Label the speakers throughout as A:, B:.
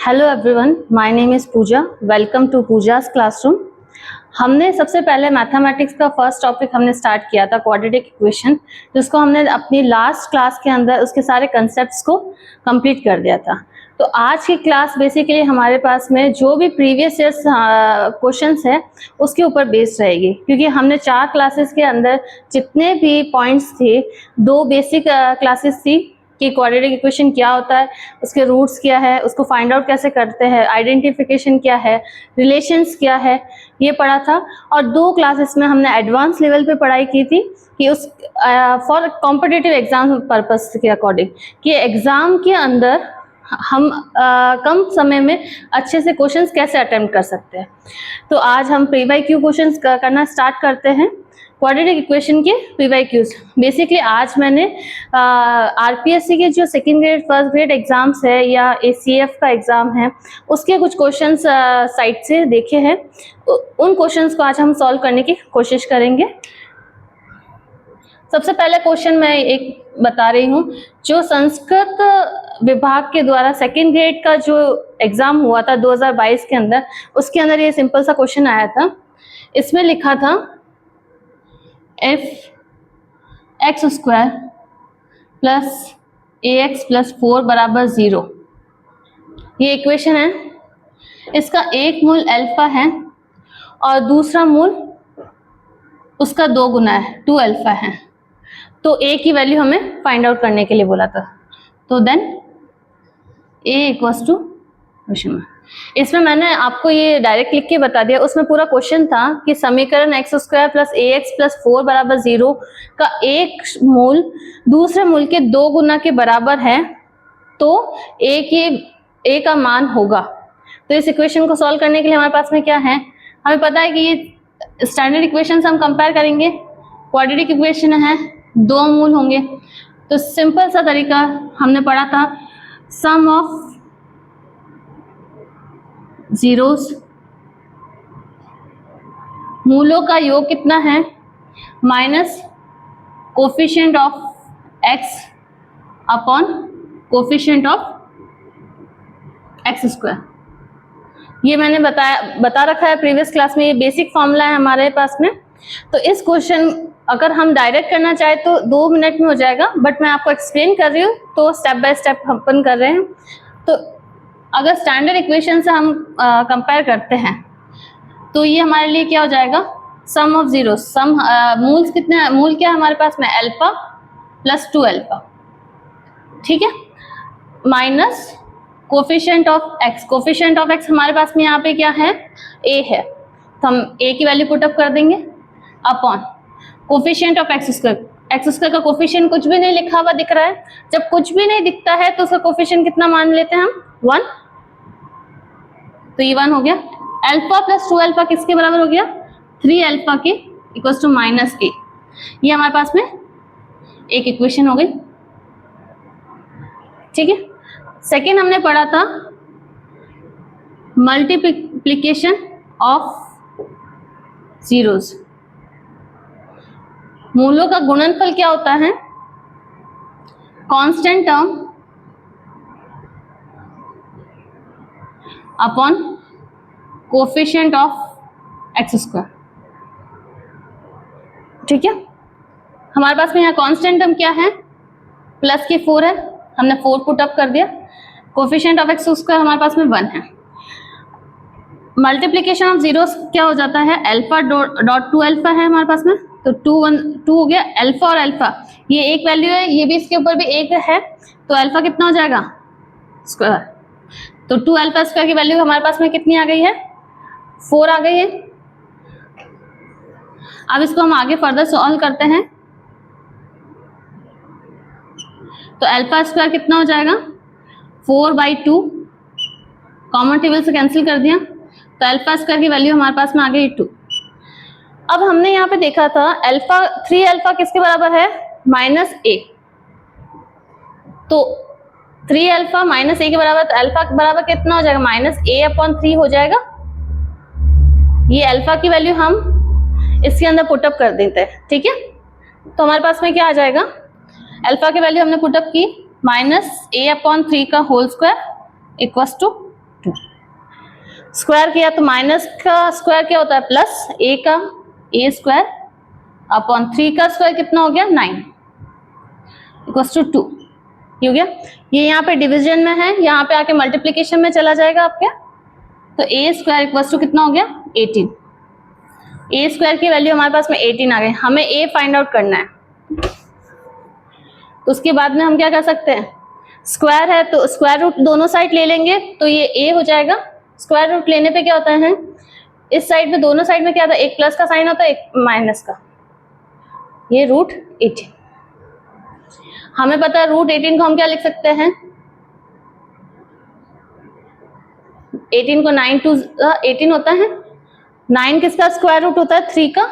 A: Hello everyone, my name is Pooja. Welcome to Pooja's classroom. हमने सबसे पहले मैथमेटिक्स का फर्स्ट टॉपिक हमने स्टार्ट किया था क्वाड्रेटिक इक्वेशन, जिसको हमने अपनी लास्ट क्लास के अंदर उसके सारे कंसेप्ट्स को कंप्लीट कर दिया था। तो आज की क्लास बेसिकली हमारे पास में जो भी प्रीवियस ईयर्स क्वेश्चंस है उसके ऊपर बेस्ड रहेगी, क्योंकि हमने 4 क्लासेस के अंदर जितने भी पॉइंट्स थे, 2 बेसिक क्लासेस थी कि क्वाड्रेटिक इक्वेशन क्या होता है, उसके रूट्स क्या है, उसको फाइंड आउट कैसे करते हैं, आइडेंटिफिकेशन क्या है, रिलेशंस क्या है, ये पढ़ा था। और 2 क्लासेस में हमने एडवांस लेवल पे पढ़ाई की थी कि उस फॉर कॉम्पिटिटिव एग्जाम पर्पस के अकॉर्डिंग कि एग्जाम के अंदर हम कम समय में अच्छे से क्वेश्चंस कैसे अटेम्प्ट कर सकते हैं। तो आज हम प्री वाई क्यू क्वेश्चंस करना स्टार्ट करते हैं, क्वाड्रेटिक इक्वेशन के प्री वाई क्यूज। बेसिकली आज मैंने आरपीएससी के जो second grade first grade exams है या एसीएफ का एग्जाम है उसके कुछ क्वेश्चंस साइट से देखे हैं। उन क्वेश्चंस को आज हम सॉल्व करने की कोशिश करेंगे। सबसे पहले क्वेश्चन मैं एक बता रही हूँ, जो संस्कृत विभाग के द्वारा सेकंड ग्रेड का जो एग्जाम हुआ था 2022 के अंदर, उसके अंदर ये सिंपल सा क्वेश्चन आया था। इसमें लिखा था if x square plus ax plus 4 बराबर 0, ये इक्वेशन है। इसका एक मूल अल्फा है और दूसरा मूल उसका 2 गुना है, 2 अल्फा है। तो a की वैल्यू हमें फाइंड आउट करने के लिए बोला था। तो then a equals to question में, इसमें मैंने आपको ये डायरेक्ट लिख के बता दिया। उसमें पूरा क्वेश्चन था कि समीकरण x square plus ax plus 4 बराबर 0 का एक मूल दूसरे मूल के 2 गुना के बराबर है, तो a का मान होगा। तो इस इक्वेशन को सॉल्व करने के लिए हमारे पास में क्या है, हमें पता है कि ये स्टैंडर्ड इक्वेशन से हम कंपेयर करेंगे। क्वाड्रेटिक इक्वेशन है, 2 मूल होंगे। तो सिंपल सा तरीका हमने पढ़ा था, सम ऑफ जीरोस, मूलों का योग कितना है, minus coefficient of x upon coefficient of X square. ये मैंने बता रखा है प्रीवियस क्लास में, ये बेसिक फॉर्मूला है हमारे पास में। तो इस क्वेश्चन अगर हम डायरेक्ट करना चाहे तो 2 मिनट में हो जाएगा, बट मैं आपको एक्सप्लेन कर रही हूँ तो स्टेप बाय स्टेप अपन कर रहे हैं। तो अगर स्टैंडर्ड इक्वेशन से हम कंपेयर करते हैं तो ये हमारे लिए क्या हो जाएगा, सम ऑफ जीरो, सम मूल्स कितने, मूल क्या है हमारे पास में, अल्फा प्लस 2 अल्फा, ठीक है, minus coefficient of x. Coefficient of x हमारे पास में यहाँ पे क्या है, a है, तो हम a की वैल्यू पुट अप कर देंगे upon coefficient of X square. X square का कोफिशिएंट कुछ भी नहीं लिखा हुआ दिख रहा है। जब कुछ भी नहीं दिखता है तो उसका कोफिशिएंट कितना मान लेते हैं हम, 1। तो ये 1 हो गया। अल्फा प्लस 2 अल्फा किसके बराबर हो गया, 3 अल्फा के इक्वल्स टू माइनस a। ये हमारे पास में एक इक्वेशन हो गई, ठीक है। सेकेंड हमने पढ़ा था मल्टीप्लिकेशन ऑफ जीरोस, मूलों का गुणनफल क्या होता है, constant term upon coefficient of X square, ठीक है। हमारे पास में यहाँ कांस्टेंट टर्म क्या है, प्लस के 4 है, हमने 4 पुट अप कर दिया। कोफिशिएंट ऑफ एक्स स्क्वायर हमारे पास में 1 है। मल्टीप्लिकेशन ऑफ जीरोस क्या हो जाता है, अल्फा डॉट 2 अल्फा है हमारे पास में, तो 2 हो गया। अल्फा और अल्फा ये एक वैल्यू है, ये भी इसके ऊपर भी एक है, तो अल्फा कितना हो जाएगा, स्क्वायर। तो 2 अल्फा स्क्वायर की वैल्यू हमारे पास में कितनी आ गई है, 4 आ गई है। अब इसको हम आगे फर्दर सॉल्व करते हैं। तो अल्फा स्क्वायर कितना हो जाएगा, 4/2, कॉमन टेबल से कैंसिल कर दिया, तो अल्फा स्क्वायर की वैल्यू हमारे पास में आ गई 2। अब हमने यहाँ पे देखा था अल्फा 3 अल्फा किसके बराबर है, माइनस a। तो 3 अल्फा माइनस a के बराबर, तो अल्फा के बराबर कितना हो जाएगा, माइनस a अपॉन 3 हो जाएगा। ये अल्फा की वैल्यू हम इसके अंदर पुटअप कर देते हैं, ठीक है। तो हमारे पास में क्या आ जाएगा, अल्फा की वैल्यू हमने पुटअप की माइनस a अपॉन 3 का whole square equals to square किया तो माइनस का स्क्वायर क्या होता है प्लस ए का ए स्क्वायर अपॉन 3 का स्क्वायर कितना हो गया 9 इक्वल्स टू 2 हो गया। ये यहाँ पे डिवीजन में है, यहाँ पे आके मल्टीप्लीकेशन में चला जाएगा आपके, तो ए स्क्वायर इक्वल्स टू कितना हो गया 18। ए स्क्वायर की वैल्यू हमारे पास में 18 आ गई, हमें ए फाइंड आउट करना है। उसके बाद में हम क्या कर सकते हैं, स्क्वायर है तो स्क्वायर रूट दोनों साइड ले लेंगे तो ये ए हो जाएगा। स्क्वायर रूट लेने पे क्या होता है, इस साइड में दोनों साइड में क्या होता है, एक प्लस का साइन होता है एक माइनस का, ये रूट 18। हमें पता है रूट 18 को हम क्या लिख सकते हैं, 18 को 9 टू 18 होता है, 9 किसका स्क्वायर रूट होता है 3 का,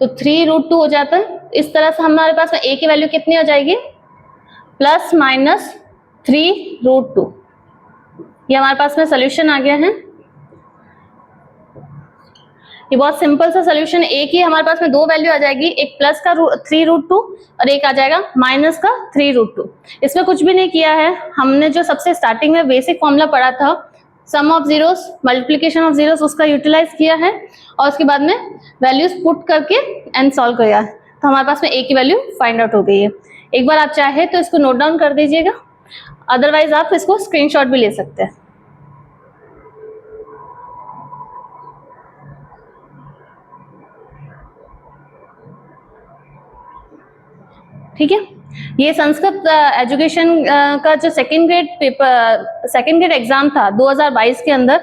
A: तो 3 रूट 2 हो जाता है। इस तरह से हमारे पास में ए की वैल्यू कितनी हो जाएगी प्लस माइनस 3 रूट 2। ये हमारे पास में सोल्यूशन आ गया है। ये बहुत सिंपल सा सोल्यूशन, एक ही हमारे पास में दो वैल्यू आ जाएगी, एक प्लस का 3 रूट 2 और एक आ जाएगा माइनस का 3 रूट 2। इसमें कुछ भी नहीं किया है, हमने जो सबसे स्टार्टिंग में बेसिक फॉर्मूला पढ़ा था sum of zeros multiplication of zeros उसका यूटिलाइज किया है और उसके बाद में वैल्यूज पुट करके एंड सॉल्व किया है, तो हमारे पास में ए की वैल्यू फाइंड आउट हो गई है। एक बार आप चाहे तो इसको नोट डाउन कर दीजिएगा, अदरवाइज आप इसको स्क्रीनशॉट भी ले सकते हैं। ठीक है, ये संस्कृत एजुकेशन का जो सेकंड ग्रेड एग्जाम था 2022 के अंदर,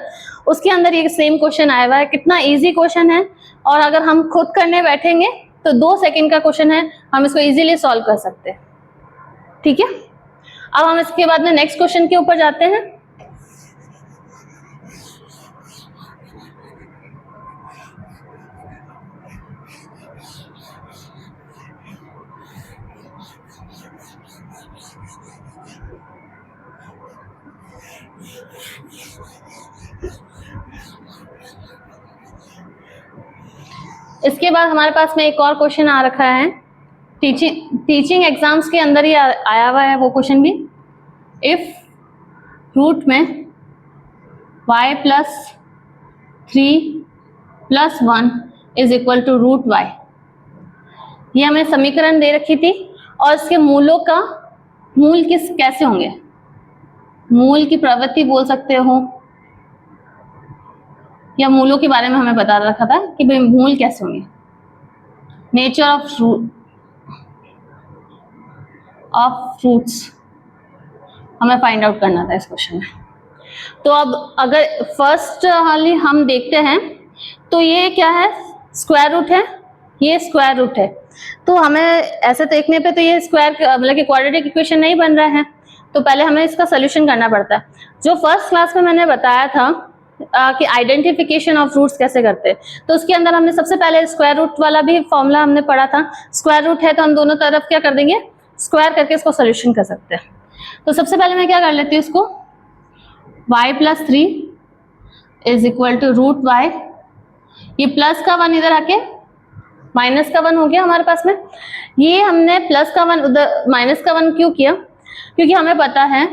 A: उसके अंदर ये सेम क्वेश्चन आया हुआ है। कितना इजी क्वेश्चन है, और अगर हम खुद करने बैठेंगे तो 2 सेकंड का क्वेश्चन है, हम इसको इजीली सॉल्व कर सकते हैं। ठीक है, अब हम इसके बाद में नेक्स्ट क्वेश्चन के ऊपर जाते हैं। इसके बाद हमारे पास में एक और क्वेश्चन आ रखा है, टीचिंग एग्जाम्स के अंदर ही आया हुआ है वो क्वेश्चन भी। इफ रूट में y plus 3 plus 1 is equal to root y, ये हमें समीकरण दे रखी थी, और इसके मूलों का मूल कैसे होंगे, मूल की प्रवृत्ति बोल सकते हो, या मूलों के बारे में हमें बता रखा था कि भाई मूल कैसे होंगे। नेचर ऑफ फ्रूट्स हमें फाइंड आउट करना था इस क्वेश्चन में। तो अब अगर फर्स्ट वाली हम देखते हैं तो ये क्या है, स्क्वायर रूट है, ये स्क्वायर रूट है, तो हमें ऐसे देखने पे तो ये स्क्वायर मतलब कि क्वाड्रेटिक इक्वेशन नहीं बन रहा है, तो पहले हमें इसका सोल्यूशन करना पड़ता है। जो फर्स्ट क्लास में मैंने बताया था कि आइडेंटिफिकेशन ऑफ रूट्स कैसे करते हैं, तो उसके अंदर हमने सबसे पहले स्क्वायर रूट वाला भी फॉर्मूला हमने पढ़ा था। स्क्वायर रूट है तो हम दोनों तरफ क्या कर देंगे, स्क्वायर करके इसको सोल्यूशन कर सकते हैं। तो सबसे पहले मैं क्या कर लेती हूँ, इसको y plus 3 is equal to root y, ये प्लस का 1 इधर आके माइनस का 1 हो गया हमारे पास में। ये हमने प्लस का 1 उधर माइनस का 1 क्यों किया, क्योंकि हमें पता है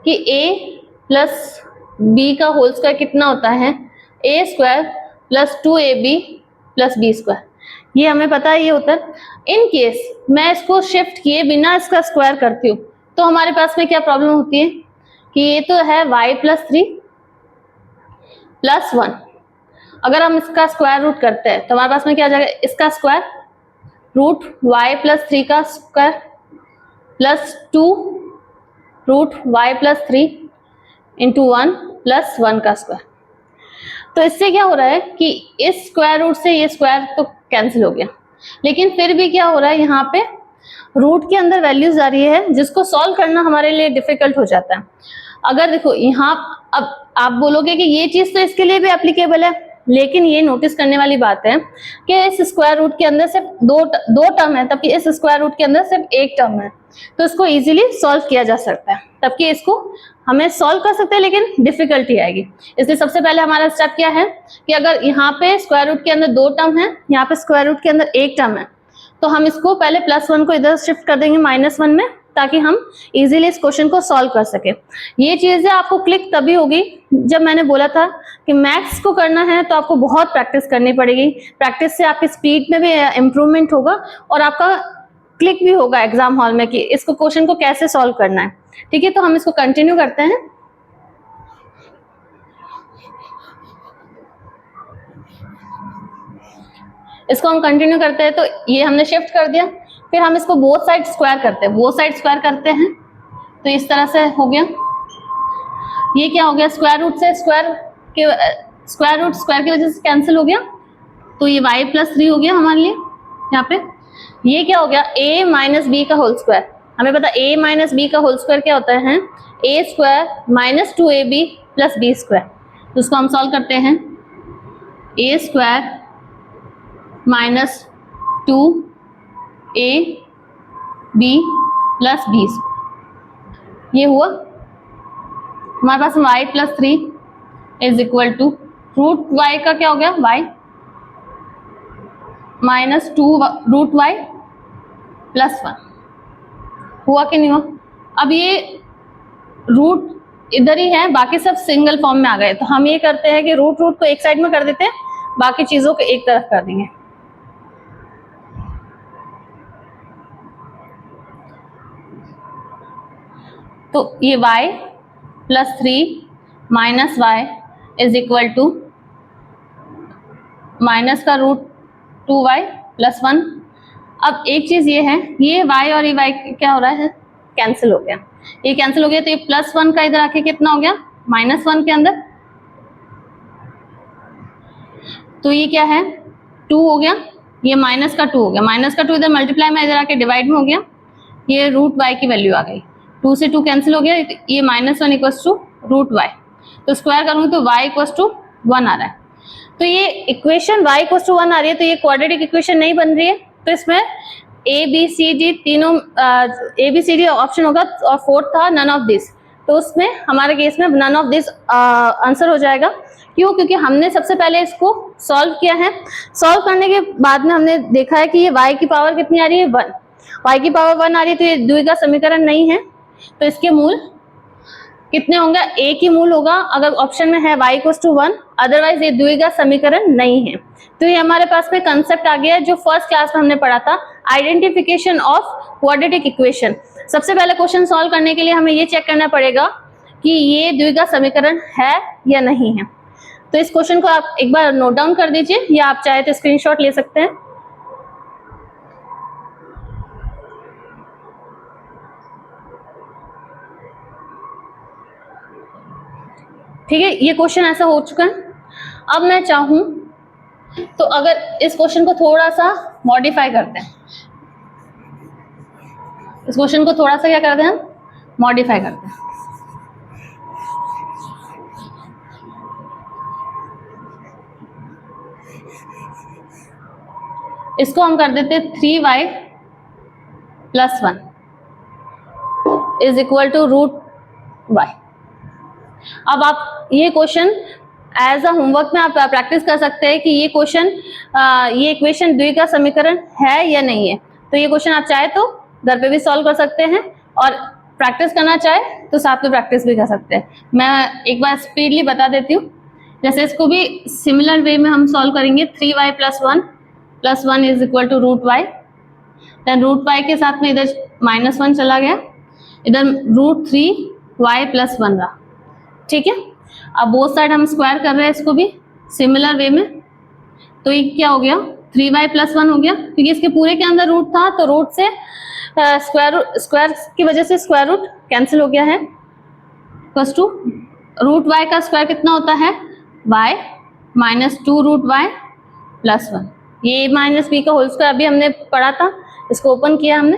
A: कि a प्लस b का होल स्क्वायर कितना होता है, a square plus 2ab plus b square, ये हमें पता है ये होता है। इन केस मैं इसको शिफ्ट किए बिना इसका स्क्वायर करती हूँ तो हमारे पास में क्या प्रॉब्लम होती है कि ये तो है y प्लस 3 प्लस 1, अगर हम इसका स्क्वायर रूट करते हैं तो हमारे पास में क्या आ जाएगा, इसका स्क्वायर रूट y प्लस 3 का square plus 2 root y plus 3 into 1 plus 1 का स्क्वायर। तो इससे क्या हो रहा है कि इस स्क्वायर रूट से ये स्क्वायर तो कैंसिल हो गया, लेकिन फिर भी क्या हो रहा है, यहाँ पे रूट के अंदर वैल्यूज आ रही है जिसको सॉल्व करना हमारे लिए डिफिकल्ट हो जाता है। अगर देखो यहाँ, अब आप बोलोगे कि ये चीज तो इसके लिए भी एप्लीकेबल है, लेकिन ये नोटिस करने वाली बात है कि इस स्क्वायर रूट के अंदर सिर्फ दो टर्म है, तबकि इस स्क्वायर रूट के अंदर सिर्फ एक टर्म है, तो इसको इजीली सॉल्व किया जा सकता है, तबकि इसको हमें सॉल्व कर सकते हैं लेकिन डिफिकल्टी आएगी। इसलिए सबसे पहले हमारा स्टेप क्या है कि अगर यहाँ पे स्क्वायर रूट के अंदर 2 टर्म है, यहाँ पे स्क्वायर रूट के अंदर 1 टर्म है, तो हम इसको पहले +1 को इधर शिफ्ट कर देंगे -1 में, ताकि हम इजीली इस क्वेश्चन को सॉल्व कर सके। ये चीजें आपको क्लिक तभी होगी जब मैंने बोला था कि मैथ्स को करना है तो आपको बहुत प्रैक्टिस करनी पड़ेगी। प्रैक्टिस से आपकी स्पीड में भी इम्प्रूवमेंट होगा और आपका क्लिक भी होगा एग्जाम हॉल में कि इसको क्वेश्चन को कैसे सॉल्व करना है। ठीक है, तो हम इसको कंटिन्यू करते हैं। इसको हम कंटिन्यू करते हैं, तो ये हमने शिफ्ट कर दिया, फिर हम इसको बोथ साइड स्क्वायर करते हैं, बोथ साइड स्क्वायर करते हैं तो इस तरह से हो गया। ये क्या हो गया, स्क्वायर रूट से स्क्वायर की वजह से कैंसिल हो गया, तो ये y+3 हो गया हमारे लिए यहाँ पे। ये क्या हो गया, a माइनस बी का होल स्क्वायर। हमें पता a माइनस बी का होल स्क्वायर क्या होता है, a square minus 2ab plus B square. तो उसको हम सॉल्व करते हैं, a square minus 2ab plus B, ये हुआ हमारे पास y+3 is equal to root y का क्या हो गया, y minus 2 root y plus 1। हुआ कि नहीं हुआ। अब ये रूट इधर ही है, बाकी सब सिंगल फॉर्म में आ गए, तो हम ये करते हैं कि रूट को एक साइड में कर देते हैं, बाकी चीजों को एक तरफ कर देंगे। तो ये y+3 minus y is equal to minus का रूट 2y प्लस 1। अब एक चीज ये है, ये y और ये y क्या हो रहा है, कैंसिल हो गया, ये कैंसिल हो गया, तो ये +1 का इधर आके कितना हो गया, -1 के अंदर, तो ये क्या है 2 हो गया, ये माइनस का 2 हो गया, माइनस का 2 इधर मल्टीप्लाई में इधर आके डिवाइड में हो गया, ये रूट y की वैल्यू आ गई, 2 से 2 कैंसिल हो गया, ये -1 इक्वल्स टू रूट y, तो स्क्वायर करूंगी तो y इक्वल्स टू 1 आ रहा है। तो ये इक्वेशन y इक्वल्स टू 1 आ रही है, तो ये क्वाड्रेटिक इक्वेशन नहीं बन रही है, तो इसमें ए बी सी डी तीनों ABCD ऑप्शन होगा और फोर्थ था नन ऑफ दिस, तो उसमें हमारे केस में नन ऑफ दिस आंसर हो जाएगा। क्यों, क्योंकि हमने सबसे पहले इसको सॉल्व किया है, सॉल्व करने के बाद में हमने देखा है कि ये y की पावर कितनी आ रही है, 1, y की पावर 1 आ रही है, तो ये द्विघात समीकरण नहीं है, तो इसके मूल कितने होंगे, a की मूल होगा, अगर ऑप्शन में है y इक्वल्स टू 1, अदरवाइज ये द्विघात समीकरण नहीं है। तो ये हमारे पास में कंसेप्ट आ गया है जो फर्स्ट क्लास में हमने पढ़ा था, आइडेंटिफिकेशन ऑफ क्वाड्रेटिक इक्वेशन। सबसे पहले क्वेश्चन सॉल्व करने के लिए हमें ये चेक करना पड़ेगा कि ये द्विघात समीकरण है या नहीं है। तो इस क्वेश्चन को आप एक बार नोट डाउन कर दीजिए, या आप चाहे तो स्क्रीनशॉट ले सकते हैं। ठीक है, ये क्वेश्चन ऐसा हो चुका है। अब मैं चाहूं तो अगर इस क्वेश्चन को थोड़ा सा मॉडिफाई करते हैं, इस क्वेश्चन को थोड़ा सा क्या करते हैं, मॉडिफाई करते हैं। इसको हम कर देते 3y plus 1 is equal to root y। अब आप ये क्वेश्चन एज अ होमवर्क में आप प्रैक्टिस कर सकते हैं कि ये क्वेश्चन ये इक्वेशन द्विघात समीकरण है या नहीं है। तो ये क्वेश्चन आप चाहे तो घर पे भी सॉल्व कर सकते हैं, और प्रैक्टिस करना चाहे तो साथ में प्रैक्टिस भी कर सकते हैं। मैं एक बार स्पीडली बता देती हूँ, जैसे इसको भी सिमिलर वे में हम सॉल्व करेंगे। 3y plus 1 is equal to root y, then root y के साथ में इधर -1 चला गया, इधर रूट 3y प्लस 1 रहा। ठीक है, अब बोथ साइड हम स्क्वायर कर रहे हैं इसको भी सिमिलर वे में, तो ये क्या हो गया 3y प्लस 1 हो गया, क्योंकि इसके पूरे के अंदर रूट था, तो रूट से स्क्वायर की वजह से स्क्वायर रूट कैंसिल हो गया है, प्लस टू रूट y का स्क्वायर कितना होता है, y minus 2 root y plus 1। ये माइनस बी का होल स्क्वायर अभी हमने पढ़ा था, इसको ओपन किया हमने।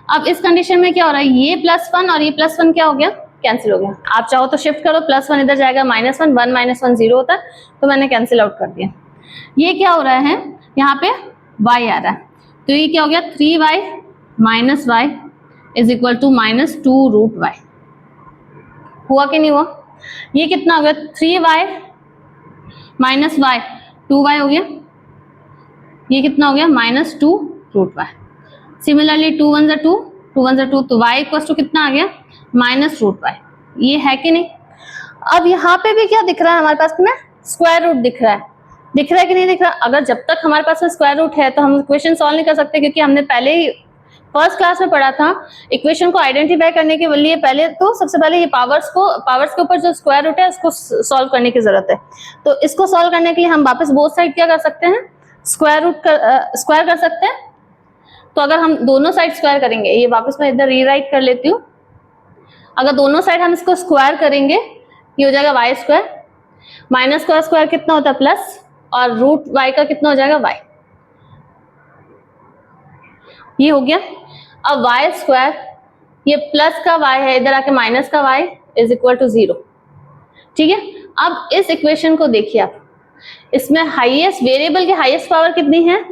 A: अब इस कंडीशन में क्या हो रहा है, ये +1 और ये +1 क्या हो गया, कैंसिल हो गया। आप चाहो तो शिफ्ट करो, +1 इधर जाएगा, -1 1 -1 0 होता है, तो मैंने कैंसिल आउट कर दिया। ये क्या हो रहा है, यहाँ पे y आ रहा है, तो ये क्या हो गया 3y minus y is equal to -2 root y। हुआ कि नहीं हुआ, ये कितना हो गया 3y माइनस y 2y हो गया, ये कितना हो गया -2 रूट y। सिमिलरली 2 1 2, 2 1 2, तो y इक्वल टू कितना आ गया -√y। ये है कि नहीं? अब यहाँ पे भी क्या दिख रहा है हमारे पास में? स्क्वायर रूट दिख रहा है। दिख रहा है कि नहीं दिख रहा? अगर जब तक हमारे पास में स्क्वायर रूट है तो हम इक्वेशन सॉल्व नहीं कर सकते, क्योंकि हमने पहले ही फर्स्ट क्लास में पढ़ा था इक्वेशन को आइडेंटिफाई करने के लिए पहले तो सबसे पहले ये पावर्स के ऊपर जो स्क्वायर रूट है उसको सॉल्व करने की जरूरत है। तो इसको सॉल्व करने के लिए हम वापस बोथ साइड क्या कर सकते हैं? स्क्वायर कर सकते हैं। तो अगर हम दोनों साइड स्क्वायर करेंगे, ये वापस मैं इधर रीराइट कर लेती हूँ। अगर दोनों साइड हम इसको स्क्वायर करेंगे, ये हो जाएगा y², माइनस का स्क्वायर कितना होता है प्लस, और रूट y का कितना हो जाएगा y। ये हो गया। अब y², ये प्लस का y है, इधर आके माइनस का y इज इक्वल टू 0। ठीक है, अब इस इक्वेशन को देखिए आप, इसमें हाईएस्ट वेरिएबल की हाईएस्ट पावर कितनी है?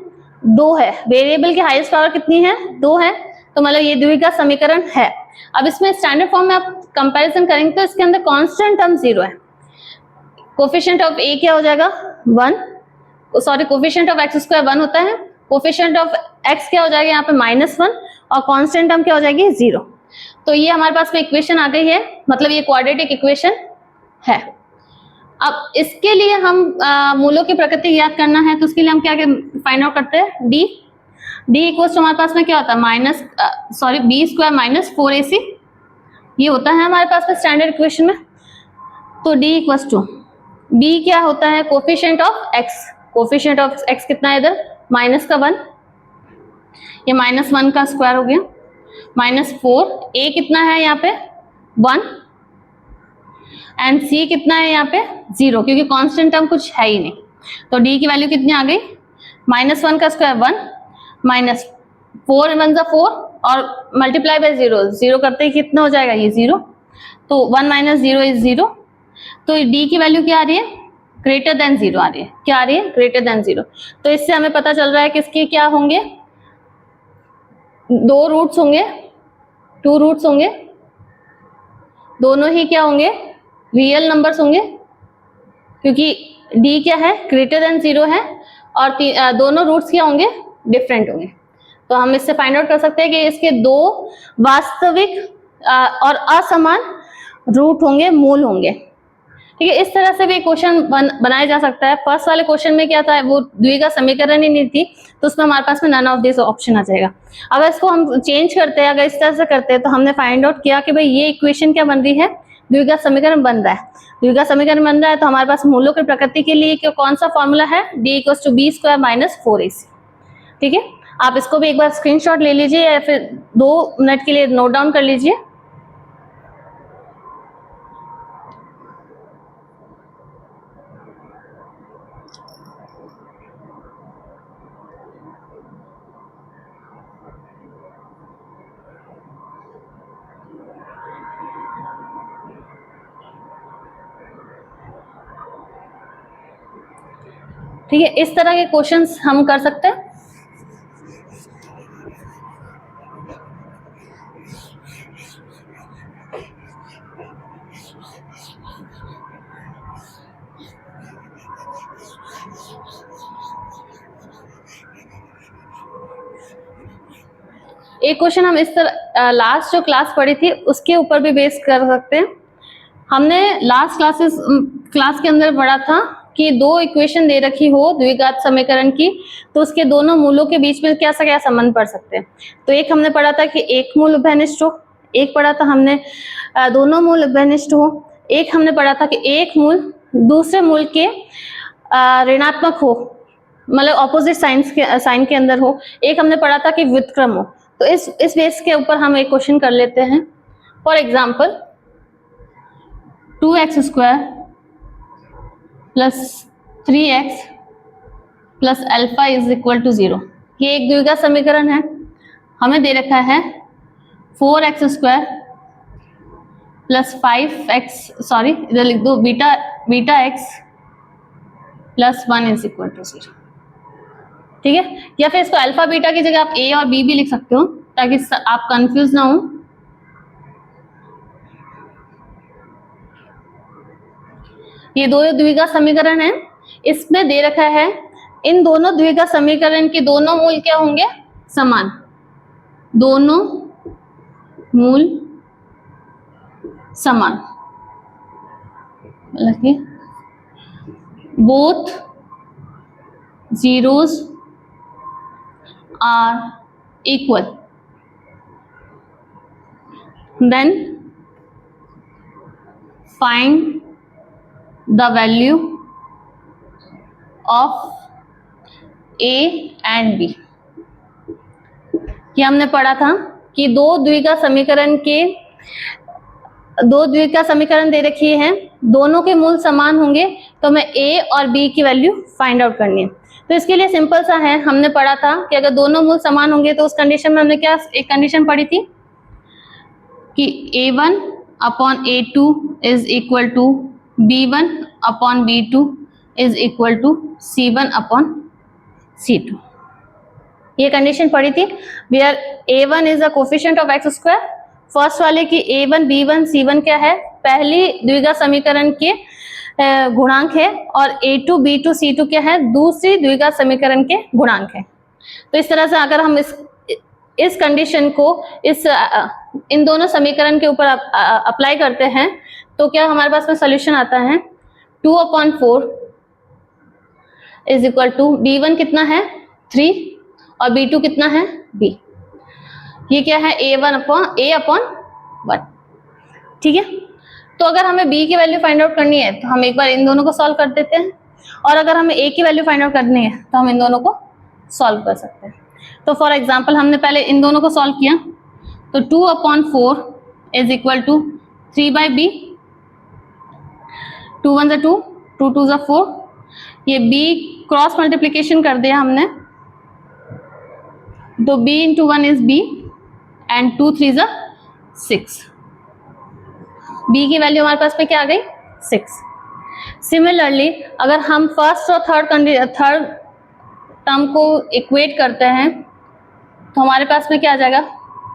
A: 2 है। वेरिएबल की हाईएस्ट पावर कितनी है? 2 है। तो मतलब ये द्विघात समीकरण है। अब इसमें स्टैंडर्ड फॉर्म में आप कंपैरिजन करेंगे तो इसके अंदर कांस्टेंट टर्म 0 है। कोफिशिएंट ऑफ a क्या हो जाएगा? 1, सॉरी कोफिशिएंट ऑफ x² 1 होता है, कोफिशिएंट ऑफ x क्या हो जाएगा यहाँ पे -1, और कांस्टेंट टर्म क्या हो जाएगी? 0। तो ये हमारे पास में इक्वेशन आ गई है, मतलब ये क्वाड्रेटिक इक्वेशन है। अब इसके लिए हम मूलों की प्रकृति याद करना है, तो उसके लिए हम क्या फाइंड आउट करते हैं? d इक्वल्स टू हमारे पास में क्या होता है? b² - 4ac, ये होता है हमारे पास में स्टैंडर्ड इक्वेशन में। तो d इक्वल्स टू b क्या होता है? Coefficient of x। Coefficient of x कितना है इधर? -1, ये -1 का स्क्वायर हो गया, -4, a कितना है यहाँ पे? 1, एंड c कितना है यहाँ पे? 0, क्योंकि कांस्टेंट टर्म कुछ है ही नहीं। तो d की वैल्यू कितनी आ गई? -1 का स्क्वायर 1, -4 1 जा 4, और मल्टीप्लाई बाय 0 करते ही कितना हो जाएगा? ये 0। तो 1 - 0 इज 0। तो d की वैल्यू क्या आ रही है? ग्रेटर देन 0 आ रही है। क्या आ रही है? Greater than 0। तो इससे हमें पता चल रहा है कि इसके क्या होंगे? 2 रूट्स होंगे, 2 रूट्स होंगे, दोनों ही क्या होंगे? रियल नंबर्स होंगे, क्योंकि d क्या है? ग्रेटर देन 0 है, और दोनों रूट्स क्या होंगे? डिफरेंट होंगे। तो हम इससे फाइंड आउट कर सकते हैं कि इसके 2 वास्तविक और असमान रूट होंगे, मूल होंगे। ठीक है, इस तरह से भी क्वेश्चन बनाया जा सकता है। फर्स्ट वाले क्वेश्चन में क्या था? वो द्विघात समीकरण ही नहीं थी, तो उसमें हमारे पास में नन ऑफ दिस ऑप्शन आ जाएगा। अगर इसको हम चेंज करते हैं, अगर इस तरह से करते हैं, तो हमने फाइंड आउट किया कि भाई ये इक्वेशन क्या बन रही है? द्विघात समीकरण बन रहा है। द्विघात समीकरण बन रहा है तो हमारे पास मूलों की प्रकृति के लिए कौन सा फॉर्मूला है? d = b² - 4ac। ठीक है, आप इसको भी एक बार स्क्रीनशॉट ले लीजिए, या फिर 2 मिनट के लिए नोट डाउन कर लीजिए। ठीक है, इस तरह के क्वेश्चंस हम कर सकते हैं। एक क्वेश्चन हम इस तरह लास्ट जो क्लास पढ़ी थी उसके ऊपर भी बेस कर सकते हैं। हमने लास्ट क्लास के अंदर पढ़ा था कि 2 इक्वेशन दे रखी हो द्विघात समीकरण की, तो उसके दोनों मूलों के बीच में क्या संबंध पढ़ सकते हैं। तो एक हमने पढ़ा था कि एक मूल उभयनिष्ठ हो, एक पढ़ा था हमने दोनों मूल उभयनिष्ठ हो, एक हमने पढ़ा था कि एक मूल दूसरे मूल के ऋणात्मक हो, मतलब ऑपोजिट साइन के अंदर हो, एक हमने पढ़ा था कि व्युत्क्रम हो। तो इस बेस के ऊपर हम एक क्वेश्चन कर लेते हैं। For example 2x² + 3x + alpha = 0, ये एक द्विघात समीकरण है। हमें दे रखा है 4x² + 5x, सॉरी इधर लिख दो बीटा x + 1 = 0। ठीक है, या फिर इसको अल्फा बीटा की जगह आप a और b भी लिख सकते हो, ताकि आप कंफ्यूज ना हो। ये 2 द्विघात समीकरण है, इसमें दे रखा है इन दोनों द्विघात समीकरण के दोनों मूल क्या होंगे? समान। दोनों मूल समान, मतलब कि both zeros are equal, then find the value of A and B। ये हमने पढ़ा था कि दो द्विघात समीकरण दे रखी है, दोनों के मूल समान होंगे तो हमें A और B की वैल्यू फाइंड आउट करनी है। तो इसके लिए सिंपल सा है, हमने पढ़ा था कि अगर दोनों मूल समान होंगे तो उस कंडीशन में हमने क्या एक कंडीशन पढ़ी थी कि A1 upon A2 is equal to B1 upon B2 is equal to C1 upon C2। ये कंडीशन पढ़ी थी where A1 is the coefficient of X square, first वाले की A1 B1 C1 क्या है, पहली द्विघात समीकरण के गुणांक है, और A2 B2 C2 क्या है, दूसरी द्विघात समीकरण के गुणांक है। तो इस तरह से अगर हम इस कंडीशन को इन दोनों समीकरण के ऊपर अप्लाई करते हैं तो क्या हमारे पास में सोल्यूशन आता है 2/4 इज इक्वल टू B1 कितना है 3 और B2 कितना है B। ये क्या है A अपॉन 1, ठीक है। तो अगर हमें B की वैल्यू फाइंड आउट करनी है तो हम एक बार इन दोनों को सॉल्व कर देते हैं, और अगर हमें A की वैल्यू फाइंड आउट करनी है तो हम इन दोनों को सॉल्व कर सकते हैं। तो फॉर एग्जाम्पल हमने पहले इन दोनों को सॉल्व किया, तो 2/4 इज इक्वल टू 3/B, 2 1 2, 2 2 4, ये B क्रॉस मल्टीप्लीकेशन कर दिया हमने, तो B into 1 is B and 2 3 6। B की वैल्यू हमारे पास में क्या आ गई 6। सिमिलरली अगर हम फर्स्ट और थर्ड टर्म को इक्वेट करते हैं तो हमारे पास में क्या आ जाएगा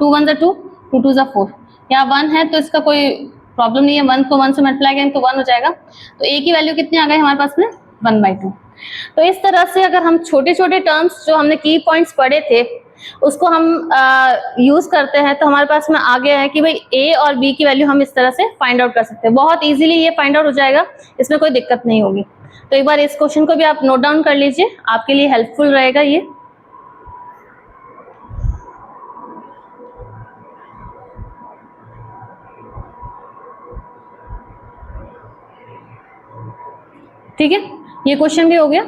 A: 2 1 2, 2 2 4, यहाँ 1 है तो इसका कोई प्रॉब्लम नहीं है, 1 को 1 से मल्टीप्लाई करेंगे तो 1 हो जाएगा। तो A की वैल्यू कितनी आ गई हमारे पास में 1/2। तो इस तरह से अगर हम छोटे छोटे टर्म्स जो हमने की पॉइंट्स पढ़े थे उसको हम यूज करते हैं तो हमारे पास में आ गया है कि भाई A और B की वैल्यू हम इस तरह से फाइंड आउट कर सकते हैं, बहुत इजीली ये फाइंड आउट हो जाएगा, इसमें कोई दिक्कत नहीं होगी। तो एक बार इस क्वेश्चन को भी आप नोट डाउन कर लीजिए, आपके लिए हेल्पफुल रहेगा ये। ठीक है, ये क्वेश्चन भी हो गया।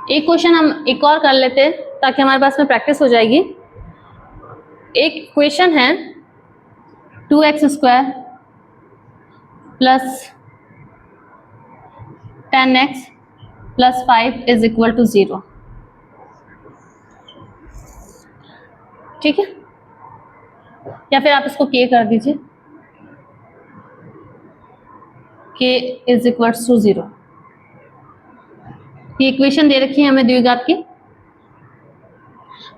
A: एक क्वेश्चन हम एक और कर लेते हैं ताकि हमारे पास में प्रैक्टिस हो जाएगी। एक क्वेश्चन है 2x² plus 10x plus 5 is equal to 0, ठीक है, या फिर आप इसको k कर दीजिए, k इज इक्वल टू 0। ये इक्वेशन दे रखी है हमें द्विघात की,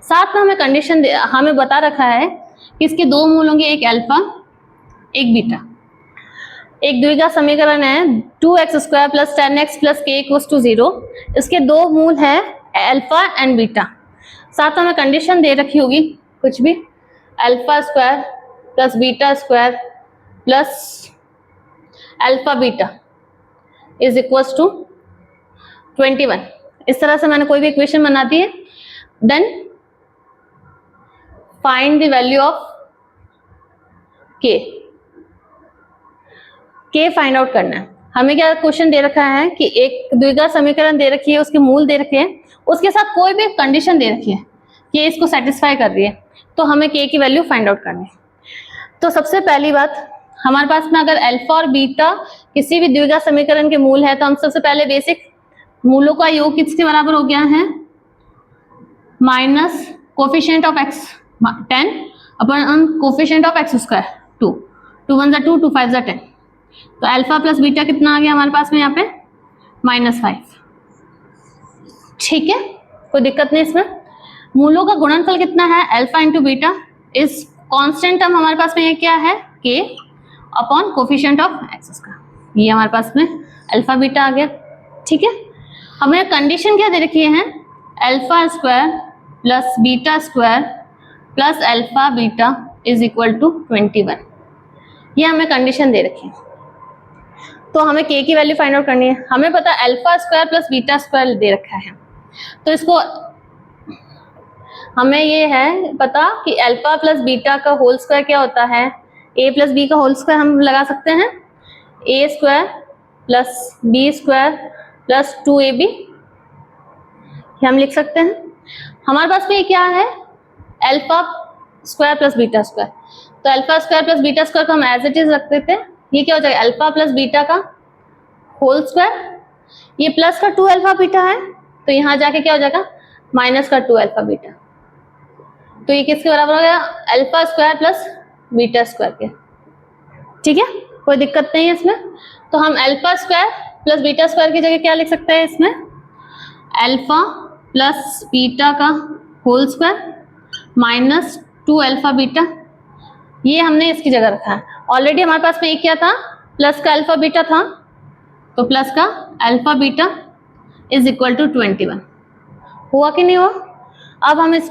A: साथ में हमें कंडीशन हमें बता रखा है कि इसके दो मूल होंगे, एक अल्फा एक बीटा। एक द्विघात समीकरण है 2x² plus 10x plus k equals to 0, इसके दो मूल है अल्फा एंड बीटा। साथ में हमें कंडीशन दे रखी होगी कुछ भी, alpha square plus beta square plus alpha beta is equals to 21। इस तरह से मैंने कोई भी इक्वेशन बना दी है। Then find the value of k find out करना है। हमें क्या क्वेश्चन दे रखा है कि एक द्विघात समीकरण दे रखी है, उसके मूल दे रखे हैं, उसके साथ कोई भी कंडीशन दे रखी है कि इसको सेटिस्फाई कर रही है, तो हमें k की वैल्यू फाइंड आउट करनी है। तो सबसे पहली बात, हमारे पास में अगर अल्फा और बीटा किसी भी द्विघात समीकरण के मूल है तो हम सबसे पहले बेसिक मूलों का योग किसके बराबर हो गया है, minus coefficient of x 10 upon coefficient of x square 2, 2 1 2, 2 5 10। तो अल्फा प्लस बीटा कितना आ गया हमारे पास में यहाँ पे -5, ठीक है, कोई दिक्कत नहीं इसमें। मूलों का गुणनफल कितना है, अल्फा इंटू बीटा। इस कांस्टेंट टर्म हमारे पास में ये क्या है, k upon coefficient of x का, ये हमारे पास में अल्फा बीटा आ गया। ठीक है, हमें कंडीशन क्या दे रखी है, alpha square plus beta square plus alpha beta is equal to 21, ये हमें कंडीशन दे रखी है। तो हमें k की वैल्यू फाइंड आउट करनी है। हमें पता है alpha square plus beta square दे रखा है, तो इसको हमें ये है पता कि अल्फा प्लस बीटा का होल स्क्वायर क्या होता है, a प्लस बी का होल स्क्वायर हम लगा सकते हैं, a square plus B square plus 2ab, हम लिख सकते हैं। हमारे पास में क्या है, alpha square plus beta square, तो alpha square plus beta square को हम एज इट इज रख देते हैं। ये क्या हो जाएगा, अल्फा प्लस बीटा का होल स्क्वायर, ये प्लस का 2 अल्फा बीटा है, तो यहाँ जाके क्या हो जाएगा, माइनस का 2 अल्फा बीटा, तो ये किसके बराबर हो गया, alpha square plus beta square के। ठीक है, कोई दिक्कत नहीं है इसमें। तो हम alpha square plus beta square की जगह क्या लिख सकते हैं इसमें, अल्फा प्लस बीटा का whole square minus 2 alpha beta, ये हमने इसकी जगह रखा है। ऑलरेडी हमारे पास में एक क्या था, प्लस का अल्फा बीटा था, तो प्लस का alpha beta is equal to 21, हुआ कि नहीं हुआ। अब हम इस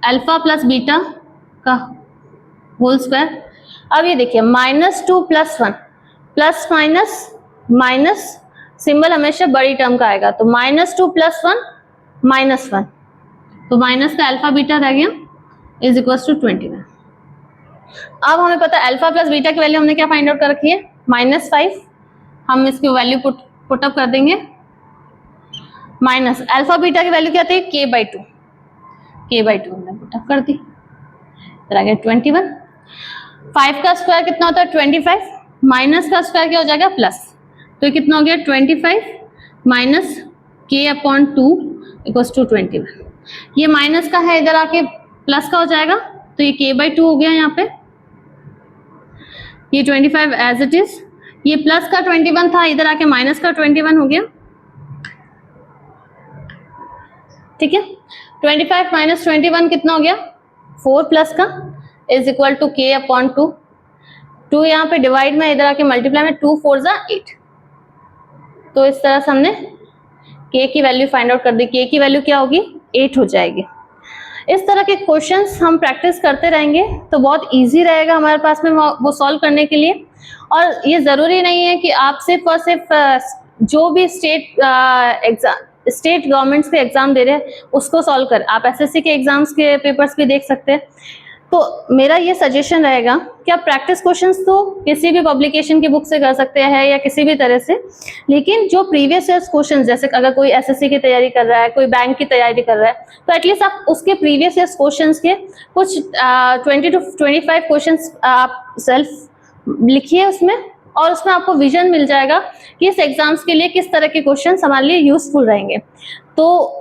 A: अल्फा प्लस बीटा का होल स्क्वायर, अब ये देखिए -2 + 1, प्लस माइनस माइनस सिंबल हमेशा बड़ी टर्म का आएगा, तो -2 + 1 -1, तो माइनस का अल्फा बीटा रह गया इज इक्वल टू 21। अब हमें पता है अल्फा प्लस बीटा की वैल्यू हमने क्या फाइंड आउट कर रखी है, -5, हम इसकी वैल्यू पुटअप कर देंगे, माइनस अल्फा बीटा की वैल्यू क्या आती है, k/2 हमने पुटअप कर दी, इधर आ गया 21। 5 का स्क्वायर कितना होता है 25, माइनस का स्क्वायर क्या हो जाएगा प्लस, तो ये कितना हो गया 25 माइनस k/2 इक्वल्स टू 21। ये माइनस का है, इधर आके प्लस का हो जाएगा, तो ये k/2 हो गया यहाँ पे, ये 25 एज इट इज, ये प्लस का 21 था, इधर आके माइनस का 21 हो गया। ठीक है, 25 माइनस 21 कितना हो गया 4 प्लस का इज इक्वल टू k/2, 2 यहाँ पे डिवाइड में, इधर आके मल्टीप्लाई में, 2 4 = 8, तो इस तरह से हमने k की वैल्यू फाइंड आउट कर दी। k की वैल्यू क्या होगी 8 हो जाएगी। इस तरह के क्वेश्चंस हम प्रैक्टिस करते रहेंगे तो बहुत इजी रहेगा हमारे पास में वो सॉल्व करने के लिए। और ये ज़रूरी नहीं है कि आप सिर्फ और सिर्फ जो भी स्टेट गवर्नमेंट्स के एग्जाम दे रहे हैं उसको सॉल्व कर, आप एसएससी के एग्जाम्स के पेपर्स भी देख सकते हैं। तो मेरा ये सजेशन रहेगा कि आप प्रैक्टिस क्वेश्चंस तो किसी भी पब्लिकेशन की बुक से कर सकते हैं या किसी भी तरह से, लेकिन जो प्रीवियस ईयर्स क्वेश्चंस, जैसे अगर कोई एसएससी की तैयारी कर रहा है, कोई बैंक की तैयारी कर रहा है, तो एटलीस्ट आप उसके प्रीवियस ईयर्स क्वेश्चंस के कुछ 20 to 25 क्वेश्चंस आप सेल्फ लिखिए उसमें, और उसमें आपको विजन मिल जाएगा कि इस एग्जाम्स के लिए किस तरह के क्वेश्चन हमारे लिए यूजफुल रहेंगे। तो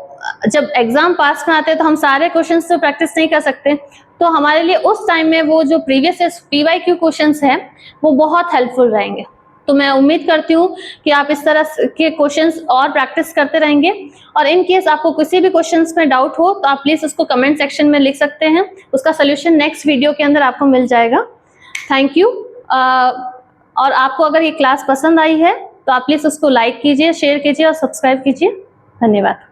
A: जब एग्जाम पास में आते हैं तो हम सारे क्वेश्चंस तो प्रैक्टिस नहीं कर सकते, तो हमारे लिए उस टाइम में वो जो प्रीवियस PYQ क्वेश्चंस हैं वो बहुत हेल्पफुल रहेंगे। तो मैं उम्मीद करती हूँ कि आप इस तरह के क्वेश्चंस और प्रैक्टिस करते रहेंगे। और इन केस आपको किसी भी क्वेश्चंस में डाउट हो तो आप प्लीज उसको कमेंट सेक्शन में लिख सकते हैं, उसका सोल्यूशन नेक्स्ट वीडियो के अंदर आपको मिल जाएगा। Thank you. और आपको अगर ये क्लास पसंद आई है तो आप प्लीज उसको लाइक कीजिए, शेयर कीजिए और सब्सक्राइब कीजिए। धन्यवाद।